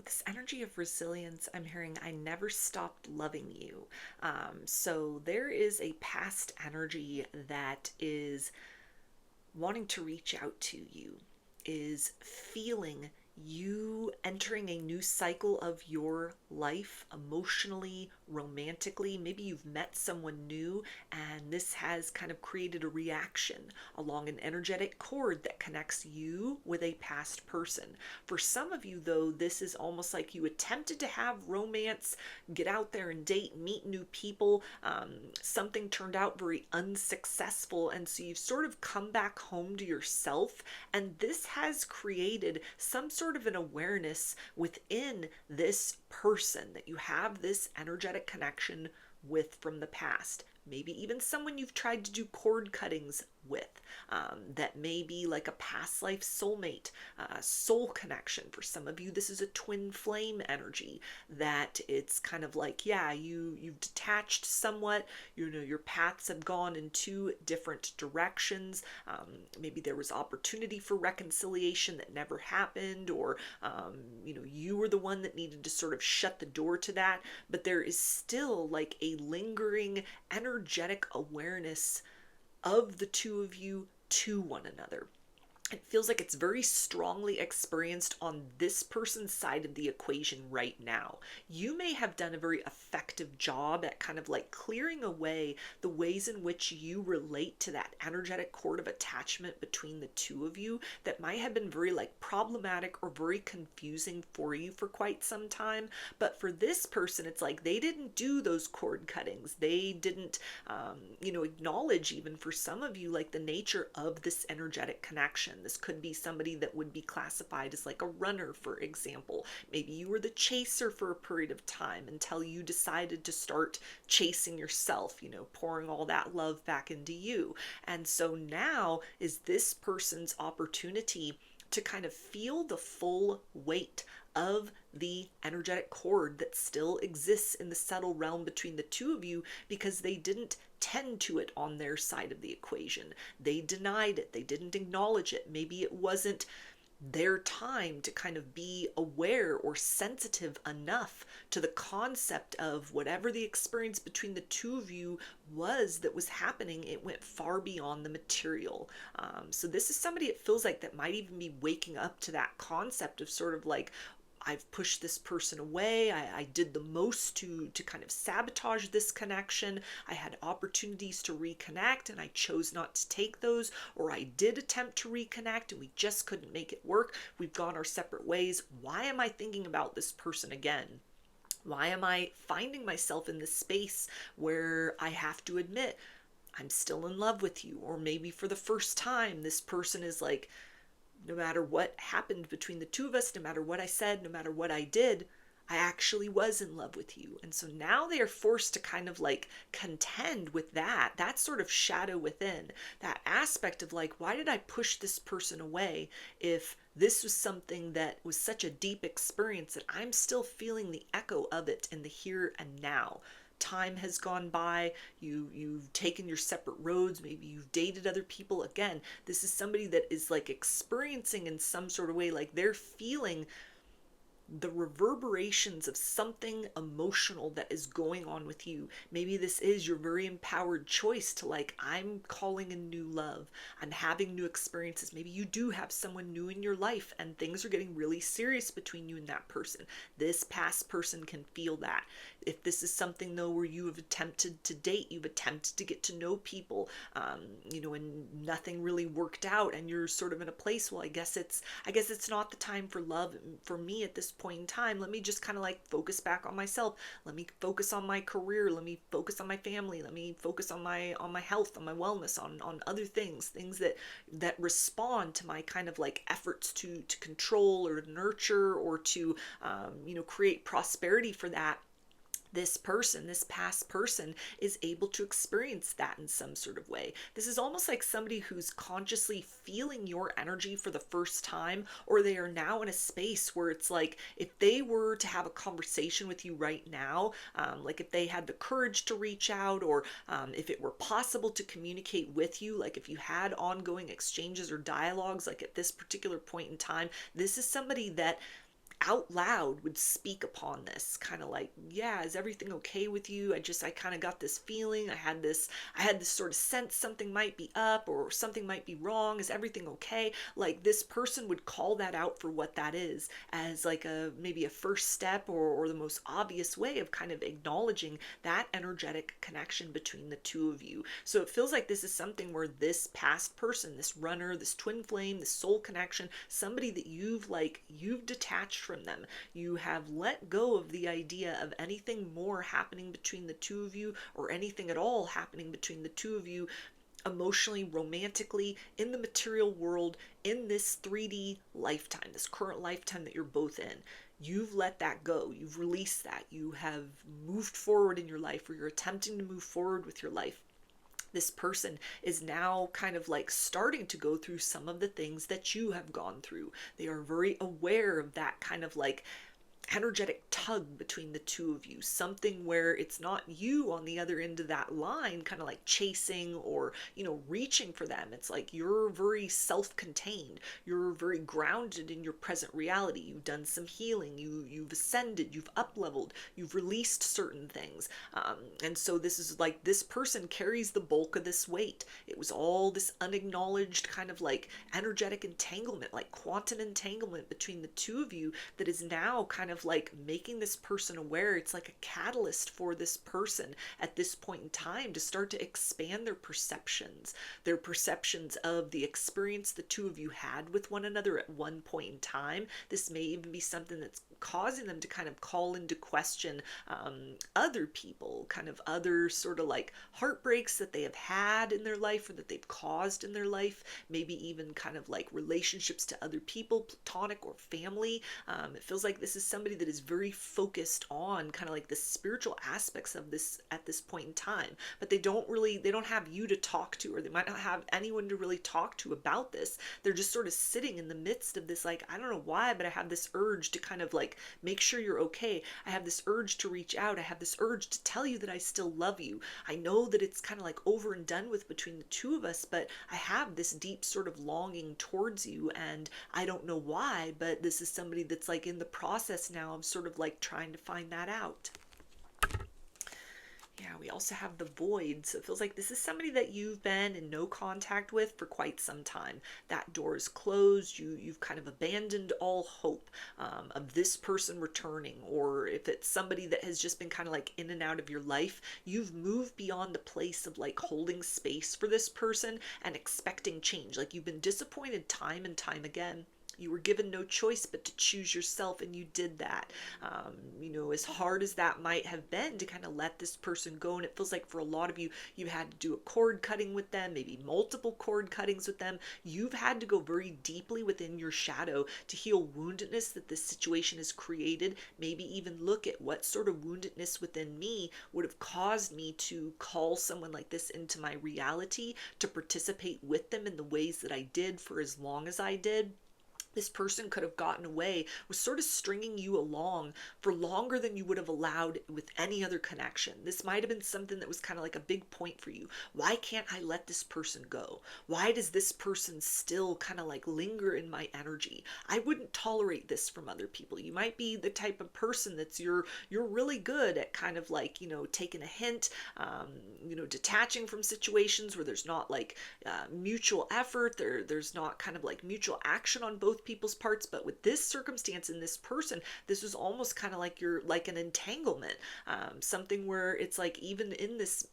this energy of resilience, I'm hearing I never stopped loving you. So there is a past energy that is wanting to reach out to you, is feeling you entering a new cycle of your life emotionally, romantically. Maybe you've met someone new and this has kind of created a reaction along an energetic cord that connects you with a past person. For some of you, though, this is almost like you attempted to have romance, get out there and date, meet new people. Something turned out very unsuccessful, and so you've sort of come back home to yourself, and this has created some sort of an awareness within this person that you have this energetic connection with from the past. Maybe even someone you've tried to do cord cuttings with, that may be like a past life soulmate, soul connection. For some of you, this is a twin flame energy, that it's kind of like, yeah, you've detached somewhat. Your paths have gone in two different directions. Maybe there was opportunity for reconciliation that never happened, or you were the one that needed to sort of shut the door to that. But there is still like a lingering energetic awareness of the two of you to one another. It feels like it's very strongly experienced on this person's side of the equation right now. You may have done a very effective job at kind of like clearing away the ways in which you relate to that energetic cord of attachment between the two of you that might have been very like problematic or very confusing for you for quite some time. But for this person, it's like they didn't do those cord cuttings. They didn't, acknowledge, even for some of you, like the nature of this energetic connection. This could be somebody that would be classified as like a runner, for example. Maybe you were the chaser for a period of time until you decided to start chasing yourself, pouring all that love back into you. And so now is this person's opportunity to kind of feel the full weight of the energetic cord that still exists in the subtle realm between the two of you, because they didn't tend to it on their side of the equation. They denied it. They didn't acknowledge it. Maybe it wasn't their time to kind of be aware or sensitive enough to the concept of whatever the experience between the two of you was that was happening. It went far beyond the material. So this is somebody, it feels like, that might even be waking up to that concept of sort of like, I've pushed this person away. I did the most to kind of sabotage this connection. I had opportunities to reconnect and I chose not to take those, or I did attempt to reconnect and we just couldn't make it work. We've gone our separate ways. Why am I thinking about this person again? Why am I finding myself in this space where I have to admit I'm still in love with you? Or maybe for the first time, this person is like, no matter what happened between the two of us, no matter what I said, no matter what I did, I actually was in love with you. And so now they are forced to kind of like contend with that sort of shadow within, that aspect of like, why did I push this person away if this was something that was such a deep experience that I'm still feeling the echo of it in the here and now? Time has gone by, you've taken your separate roads, maybe you've dated other people. Again, this is somebody that is like experiencing in some sort of way, like they're feeling the reverberations of something emotional that is going on with you. Maybe this is your very empowered choice to like, I'm calling in new love, I'm having new experiences. Maybe you do have someone new in your life and things are getting really serious between you and that person. This past person can feel that. If this is something though where you have attempted to date, you've attempted to get to know people, and nothing really worked out, and you're sort of in a place, well, I guess it's not the time for love for me at this point in time. Let me just kind of like focus back on myself. Let me focus on my career. Let me focus on my family. Let me focus on my health, on my wellness, on other things that respond to my kind of like efforts to control or nurture or to create prosperity for that. This person, this past person, is able to experience that in some sort of way. This is almost like somebody who's consciously feeling your energy for the first time, or they are now in a space where it's like, if they were to have a conversation with you right now, like if they had the courage to reach out, or if it were possible to communicate with you, like if you had ongoing exchanges or dialogues, like at this particular point in time, this is somebody that out loud would speak upon this, kind of like, yeah, is everything okay with you? I kind of got this feeling, I had this sort of sense something might be up or something might be wrong. Is everything okay? Like, this person would call that out for what that is, as like a maybe a first step, or the most obvious way of kind of acknowledging that energetic connection between the two of you. So it feels like this is something where this past person, this runner, this twin flame, this soul connection, somebody that you've detached from them. You have let go of the idea of anything more happening between the two of you, or anything at all happening between the two of you, emotionally, romantically, in the material world, in this 3D lifetime, this current lifetime that you're both in. You've let that go. You've released that. You have moved forward in your life, or you're attempting to move forward with your life. This person is now kind of like starting to go through some of the things that you have gone through. They are very aware of that kind of like energetic tug between the two of you, something where it's not you on the other end of that line kind of like chasing or, reaching for them. It's like you're very self-contained, you're very grounded in your present reality. You've done some healing, you've ascended, you've up leveled, you've released certain things, and so this is like, this person carries the bulk of this weight. It was all this unacknowledged kind of like energetic entanglement, like quantum entanglement between the two of you, that is now kind of like making this person aware. It's like a catalyst for this person at this point in time to start to expand their perceptions of the experience the two of you had with one another at one point in time. This may even be something that's causing them to kind of call into question other people, kind of other sort of like heartbreaks that they have had in their life, or that they've caused in their life, maybe even kind of like relationships to other people, platonic or family. It feels like this is somebody that is very focused on kind of like the spiritual aspects of this at this point in time, but they don't have you to talk to, or they might not have anyone to really talk to about this. They're just sort of sitting in the midst of this, like, I don't know why, but I have this urge to kind of like make sure you're okay. I have this urge to reach out. I have this urge to tell you that I still love you. I know that it's kind of like over and done with between the two of us, but I have this deep sort of longing towards you, and I don't know why, but this is somebody that's like in the process now of sort of like trying to find that out. Yeah, we also have the void. So it feels like this is somebody that you've been in no contact with for quite some time. That door is closed. You've kind of abandoned all hope of this person returning. Or if it's somebody that has just been kind of like in and out of your life, you've moved beyond the place of like holding space for this person and expecting change. Like, you've been disappointed time and time again. You were given no choice but to choose yourself, and you did that. As hard as that might have been to kind of let this person go, and it feels like for a lot of you, you had to do a cord cutting with them, maybe multiple cord cuttings with them. You've had to go very deeply within your shadow to heal woundedness that this situation has created. Maybe even look at what sort of woundedness within me would have caused me to call someone like this into my reality, to participate with them in the ways that I did for as long as I did. This person could have gotten away with sort of stringing you along for longer than you would have allowed with any other connection. This might have been something that was kind of like a big point for you. Why can't I let this person go? Why does this person still kind of like linger in my energy? I wouldn't tolerate this from other people. You might be the type of person that's you're really good at kind of like, taking a hint, detaching from situations where there's not like mutual effort, there's not kind of like mutual action on both people's parts. But with this circumstance in this person, this was almost kind of like you're like an entanglement, something where it's like, even in this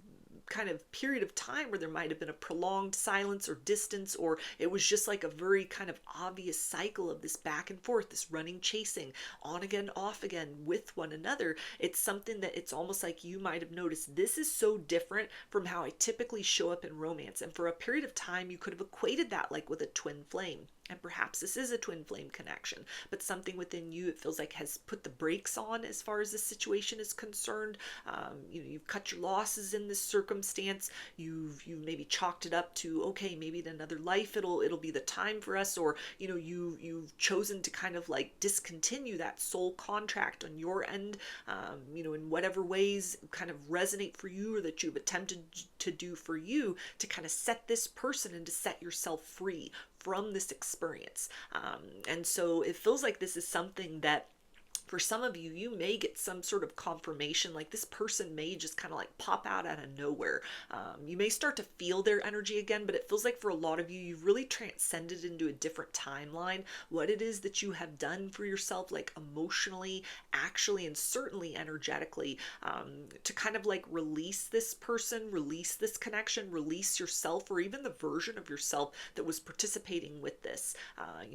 kind of period of time where there might have been a prolonged silence or distance, or it was just like a very kind of obvious cycle of this back and forth, this running, chasing, on again, off again with one another. It's something that it's almost like you might have noticed, this is so different from how I typically show up in romance. And for a period of time, you could have equated that like with a twin flame. And perhaps this is a twin flame connection, but something within you, it feels like, has put the brakes on as far as this situation is concerned. You've cut your losses in this circumstance. You've maybe chalked it up to, okay, maybe in another life it'll be the time for us, or you've chosen to kind of like discontinue that soul contract on your end. In whatever ways kind of resonate for you, or that you've attempted to do for you, to kind of set this person and to set yourself free from this experience. And so it feels like this is something that For some of you, you may get some sort of confirmation, like this person may just kind of like pop out of nowhere. You may start to feel their energy again, but it feels like for a lot of you, you've really transcended into a different timeline. What it is that you have done for yourself, like emotionally, actually, and certainly energetically, to kind of like release this person, release this connection, release yourself, or even the version of yourself that was participating with this.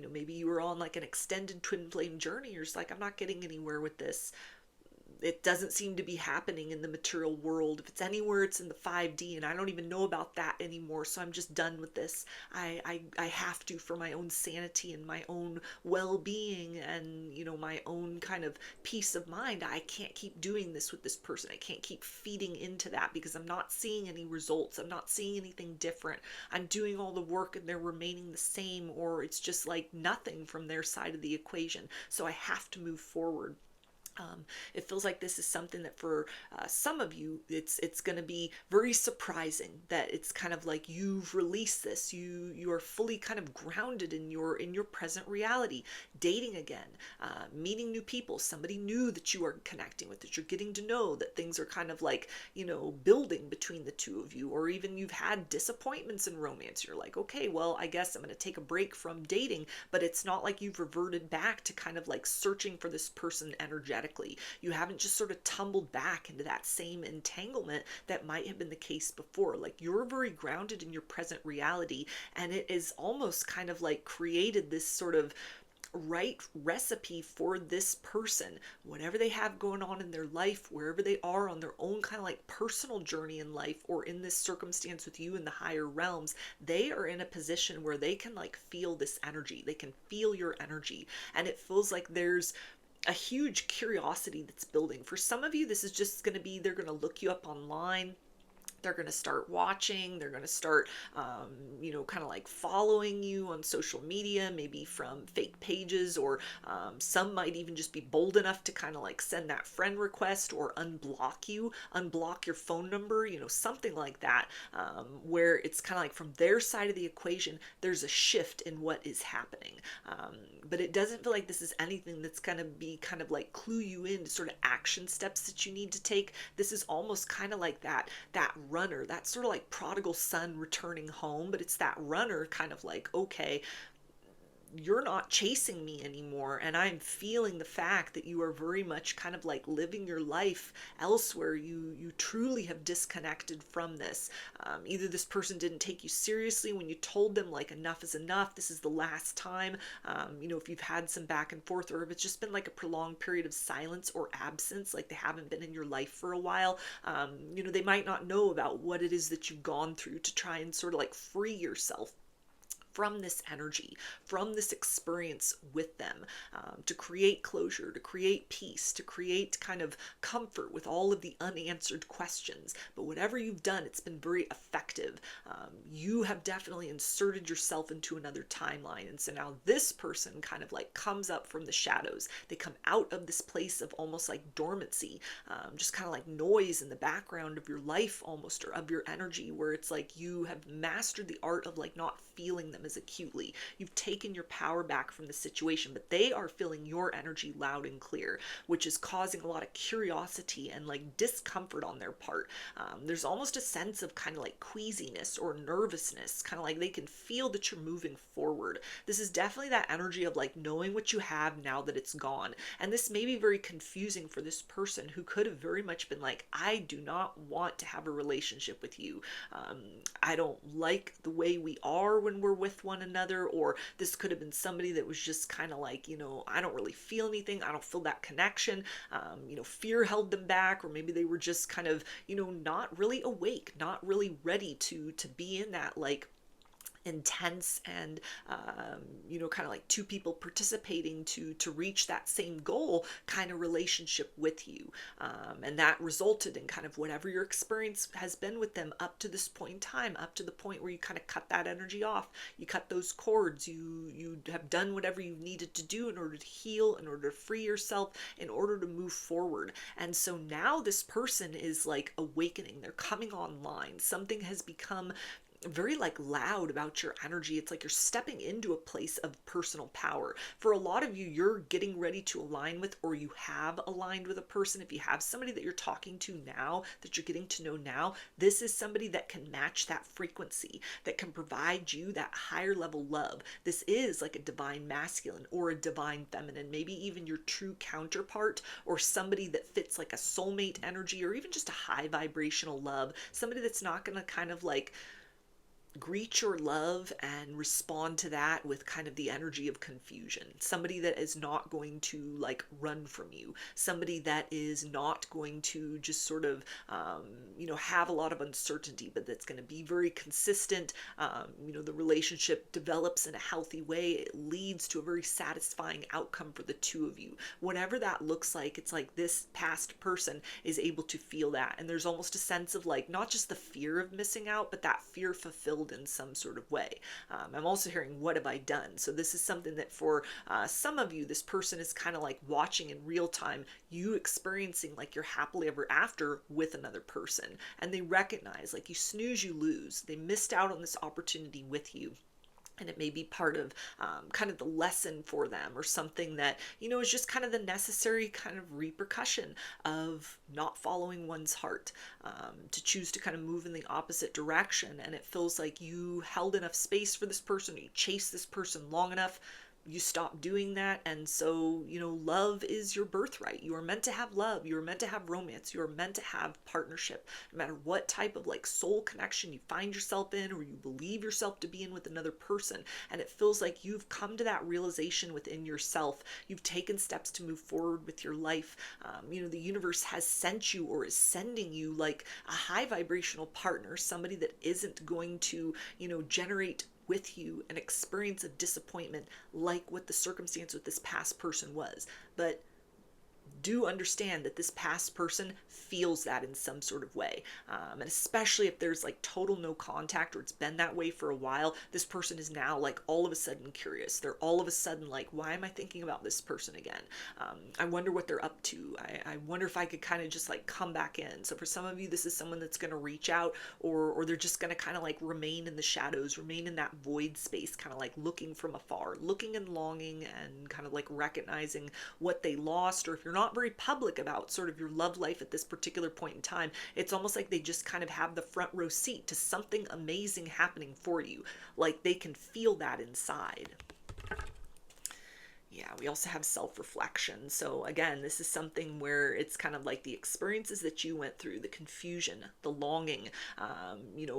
Maybe you were on like an extended twin flame journey. You're just like, I'm not getting anywhere with this. It doesn't seem to be happening in the material world. If it's anywhere, it's in the 5D, and I don't even know about that anymore, so I'm just done with this. I have to, for my own sanity and my own well-being and, my own kind of peace of mind, I can't keep doing this with this person. I can't keep feeding into that because I'm not seeing any results. I'm not seeing anything different. I'm doing all the work and they're remaining the same, or it's just like nothing from their side of the equation. So I have to move forward. It feels like this is something that for some of you, it's going to be very surprising that it's kind of like you've released this. You are fully kind of grounded in your present reality, dating again, meeting new people, somebody new that you are connecting with, that you're getting to know, that things are kind of like building between the two of you, or even you've had disappointments in romance. You're like, okay, well, I guess I'm going to take a break from dating, but it's not like you've reverted back to kind of like searching for this person energetically. You haven't just sort of tumbled back into that same entanglement that might have been the case before. Like you're very grounded in your present reality, and it is almost kind of like created this sort of right recipe for this person, whatever they have going on in their life, wherever they are on their own kind of like personal journey in life, or in this circumstance with you in the higher realms. They are in a position where they can like feel this energy. They can feel your energy, and it feels like there's a huge curiosity that's building. For some of you, this is just going to be, they're going to look you up online. They're going to start watching. They're going to start, kind of like following you on social media, maybe from fake pages, or some might even just be bold enough to kind of like send that friend request or unblock you, unblock your phone number, something like that, where it's kind of like from their side of the equation, there's a shift in what is happening. But it doesn't feel like this is anything that's going to be kind of like clue you into sort of action steps that you need to take. This is almost kind of like that runner, that sort of like prodigal son returning home, but it's that runner kind of like, okay, you're not chasing me anymore, and I'm feeling the fact that you are very much kind of like living your life elsewhere. You truly have disconnected from this. Either this person didn't take you seriously when you told them like enough is enough, this is the last time, if you've had some back and forth, or if it's just been like a prolonged period of silence or absence, like they haven't been in your life for a while. They might not know about what it is that you've gone through to try and sort of like free yourself from this energy, from this experience with them, to create closure, to create peace, to create kind of comfort with all of the unanswered questions. But whatever you've done, it's been very effective. You have definitely inserted yourself into another timeline. And so now this person kind of like comes up from the shadows. They come out of this place of almost like dormancy, just kind of like noise in the background of your life almost, or of your energy, where it's like you have mastered the art of like not feeling them as acutely. You've taken your power back from the situation, but they are feeling your energy loud and clear, which is causing a lot of curiosity and like discomfort on their part. There's almost a sense of kind of like queasiness or nervousness, kind of like they can feel that you're moving forward. This is definitely that energy of like knowing what you have now that it's gone. And this may be very confusing for this person who could have very much been like, I do not want to have a relationship with you. I don't like the way we are when we're with one another. Or this could have been somebody that was just kind of like, I don't really feel anything. I don't feel that connection. Fear held them back, or maybe they were just kind of, not really awake, not really ready to be in that like intense and kind of like two people participating to reach that same goal kind of relationship with you, and that resulted in kind of whatever your experience has been with them up to this point in time, up to the point where you kind of cut that energy off, you cut those cords, you have done whatever you needed to do in order to heal, in order to free yourself, in order to move forward. And so now this person is like awakening, they're coming online, something has become very like loud about your energy. It's like you're stepping into a place of personal power. For a lot of you, you're getting ready to align with, or you have aligned with a person. If you have somebody that you're talking to now, that you're getting to know now, this is somebody that can match that frequency, that can provide you that higher level love. This is like a divine masculine or a divine feminine, maybe even your true counterpart, or somebody that fits like a soulmate energy, or even just a high vibrational love, somebody that's not going to kind of like greet your love and respond to that with kind of the energy of confusion. Somebody that is not going to like run from you. Somebody that is not going to just sort of, have a lot of uncertainty, but that's going to be very consistent. The relationship develops in a healthy way. It leads to a very satisfying outcome for the two of you. Whatever that looks like, it's like this past person is able to feel that. And there's almost a sense of like, not just the fear of missing out, but that fear fulfilled in some sort of way. I'm also hearing, what have I done? So this is something that for some of you, this person is kind of like watching in real time, you experiencing like your happily ever after with another person. And they recognize like you snooze, you lose. They missed out on this opportunity with you. And it may be part of kind of the lesson for them, or something that, is just kind of the necessary kind of repercussion of not following one's heart, to choose to kind of move in the opposite direction. And it feels like you held enough space for this person, you chased this person long enough, you stop doing that. And so, love is your birthright. You are meant to have love. You are meant to have romance. You are meant to have partnership, no matter what type of like soul connection you find yourself in, or you believe yourself to be in with another person. And it feels like you've come to that realization within yourself. You've taken steps to move forward with your life. The universe has sent you, or is sending you, like a high vibrational partner, somebody that isn't going to, generate with you an experience of disappointment like what the circumstance with this past person was. But do understand that this past person feels that in some sort of way. And especially if there's like total no contact, or it's been that way for a while, this person is now like all of a sudden curious. They're all of a sudden like, why am I thinking about this person again? I wonder what they're up to. I wonder if I could kind of just like come back in. So for some of you, this is someone that's going to reach out, or they're just going to kind of like remain in the shadows, remain in that void space, kind of like looking from afar, looking and longing, and kind of like recognizing what they lost. Or if you're not very public about sort of your love life at this particular point in time, it's almost like they just kind of have the front row seat to something amazing happening for you. Like they can feel that inside. Yeah, we also have self-reflection. So again, this is something where it's kind of like the experiences that you went through, the confusion, the longing,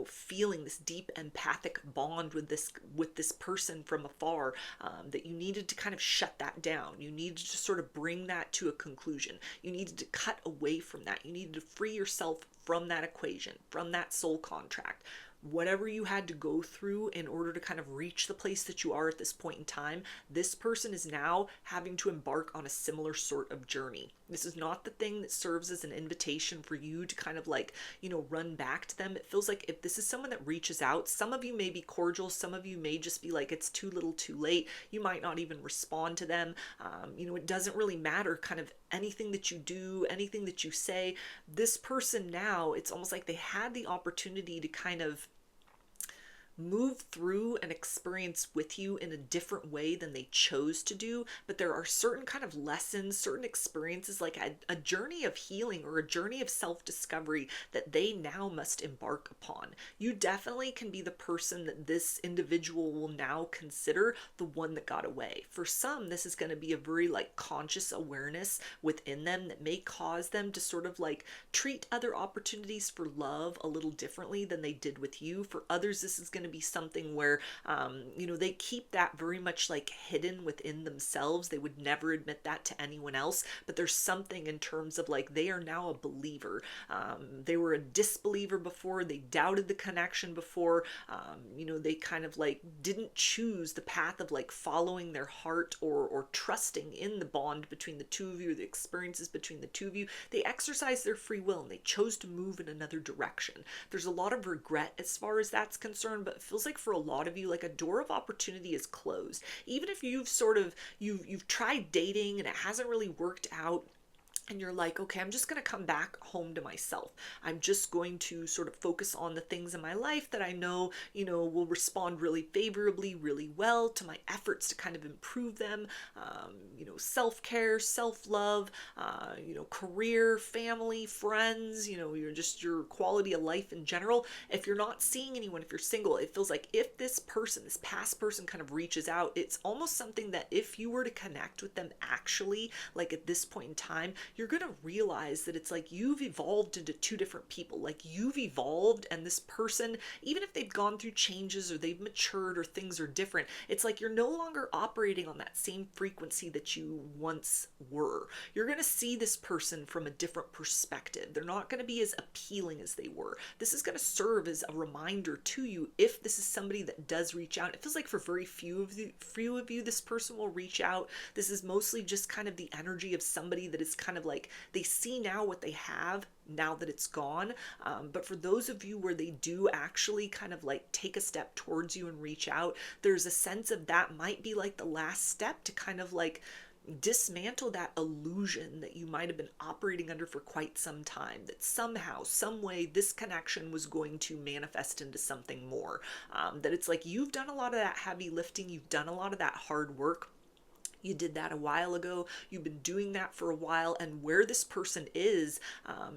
feeling this deep empathic bond with this person from afar, that you needed to kind of shut that down. You needed to sort of bring that to a conclusion. You needed to cut away from that. You needed to free yourself from that equation, from that soul contract. Whatever you had to go through in order to kind of reach the place that you are at this point in time, this person is now having to embark on a similar sort of journey. This is not the thing that serves as an invitation for you to kind of like, run back to them. It feels like if this is someone that reaches out, some of you may be cordial, some of you may just be like, it's too little too late. You might not even respond to them. It doesn't really matter kind of anything that you do, anything that you say. This person now, it's almost like they had the opportunity to kind of move through an experience with you in a different way than they chose to do. But there are certain kind of lessons, certain experiences, like a journey of healing or a journey of self-discovery that they now must embark upon. You definitely can be the person that this individual will now consider the one that got away. For some, this is going to be a very like conscious awareness within them that may cause them to sort of like treat other opportunities for love a little differently than they did with you. For others, this is going to be something where they keep that very much like hidden within themselves. They would never admit that to anyone else, but there's something in terms of like they are now a believer. They were a disbeliever before. They doubted the connection before. They kind of like didn't choose the path of like following their heart, or trusting in the bond between the two of you, the experiences between the two of you. They exercised their free will and they chose to move in another direction. There's a lot of regret as far as that's concerned, but it feels like for a lot of you, like a door of opportunity is closed. Even if you've tried dating and it hasn't really worked out, and you're like, okay, I'm just going to come back home to myself. I'm just going to sort of focus on the things in my life that I know, will respond really favorably, really well to my efforts to kind of improve them. Self-care, self-love, career, family, friends, your quality of life in general. If you're not seeing anyone, if you're single, it feels like if this person, this past person kind of reaches out, it's almost something that if you were to connect with them actually, like at this point in time, you're going to realize that it's like you've evolved into two different people. Like you've evolved, and this person, even if they've gone through changes or they've matured or things are different, it's like you're no longer operating on that same frequency that you once were. You're going to see this person from a different perspective. They're not going to be as appealing as they were. This is going to serve as a reminder to you if this is somebody that does reach out. It feels like for very few of you, this person will reach out. This is mostly just kind of the energy of somebody that is kind of like they see now what they have now that it's gone. But for those of you where they do actually kind of like take a step towards you and reach out, there's a sense of that might be like the last step to kind of like dismantle that illusion that you might have been operating under for quite some time, that somehow, some way, this connection was going to manifest into something more. That it's like you've done a lot of that heavy lifting, you've done a lot of that hard work. You did that a while ago. You've been doing that for a while. And where this person is,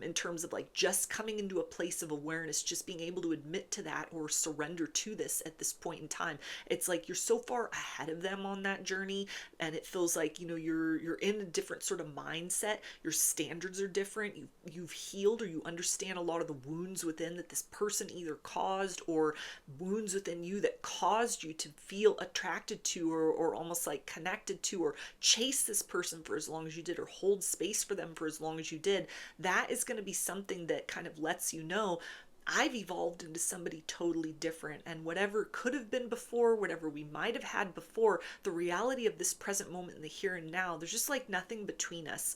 in terms of like just coming into a place of awareness, just being able to admit to that or surrender to this at this point in time, it's like you're so far ahead of them on that journey. And it feels like, you're in a different sort of mindset. Your standards are different. You've healed, or you understand a lot of the wounds within that this person either caused, or wounds within you that caused you to feel attracted to, or almost like connected to, or chase this person for as long as you did, or hold space for them for as long as you did. That is going to be something that kind of lets you know, I've evolved into somebody totally different, and whatever could have been before, whatever we might have had before, the reality of this present moment in the here and now, there's just like nothing between us.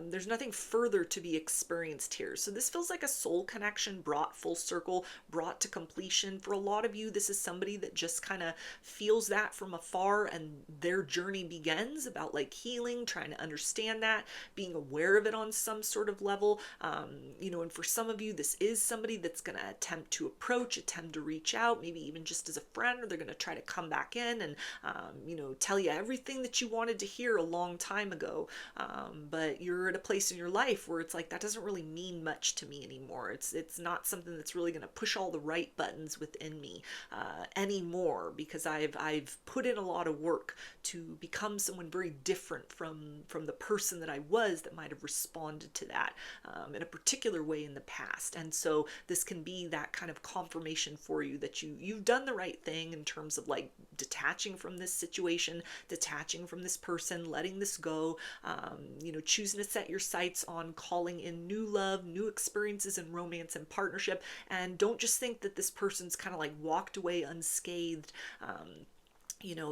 There's nothing further to be experienced here. So this feels like a soul connection brought full circle, brought to completion. For a lot of you, this is somebody that just kind of feels that from afar, and their journey begins about like healing, trying to understand that, being aware of it on some sort of level. And for some of you, this is somebody that's going to attempt to attempt to reach out, maybe even just as a friend, or they're going to try to come back in and, tell you everything that you wanted to hear a long time ago. But you're at a place in your life where it's like, that doesn't really mean much to me anymore. It's not something that's really going to push all the right buttons within me anymore, because I've put in a lot of work to become someone very different from the person that I was that might have responded to that in a particular way in the past. And so this can be that kind of confirmation for you that you've done the right thing in terms of like detaching from this situation, detaching from this person, letting this go, choosing to set your sights on calling in new love, new experiences in romance and partnership. And don't just think that this person's kind of like walked away unscathed.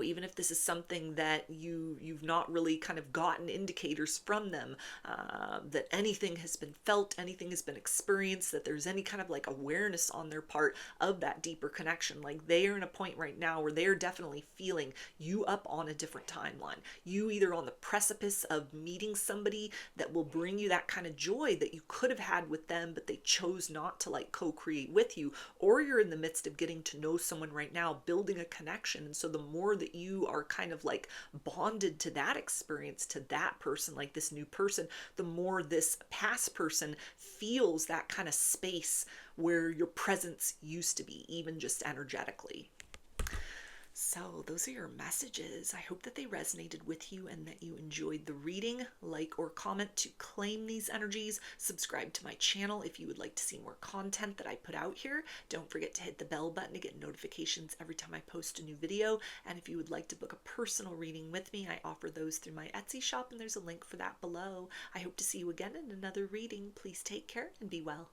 Even if this is something that you've not really kind of gotten indicators from them, that anything has been felt, anything has been experienced, that there's any kind of like awareness on their part of that deeper connection. Like they are in a point right now where they're definitely feeling you up on a different timeline. You either on the precipice of meeting somebody that will bring you that kind of joy that you could have had with them, but they chose not to like co-create with you, or you're in the midst of getting to know someone right now, building a connection. And so the more that you are kind of like bonded to that experience, to that person, like this new person, the more this past person feels that kind of space where your presence used to be, even just energetically. So those are your messages. I hope that they resonated with you and that you enjoyed the reading. Like or comment to claim these energies. Subscribe to my channel if you would like to see more content that I put out here. Don't forget to hit the bell button to get notifications every time I post a new video. And if you would like to book a personal reading with me, I offer those through my Etsy shop, and there's a link for that below. I hope to see you again in another reading. Please take care and be well.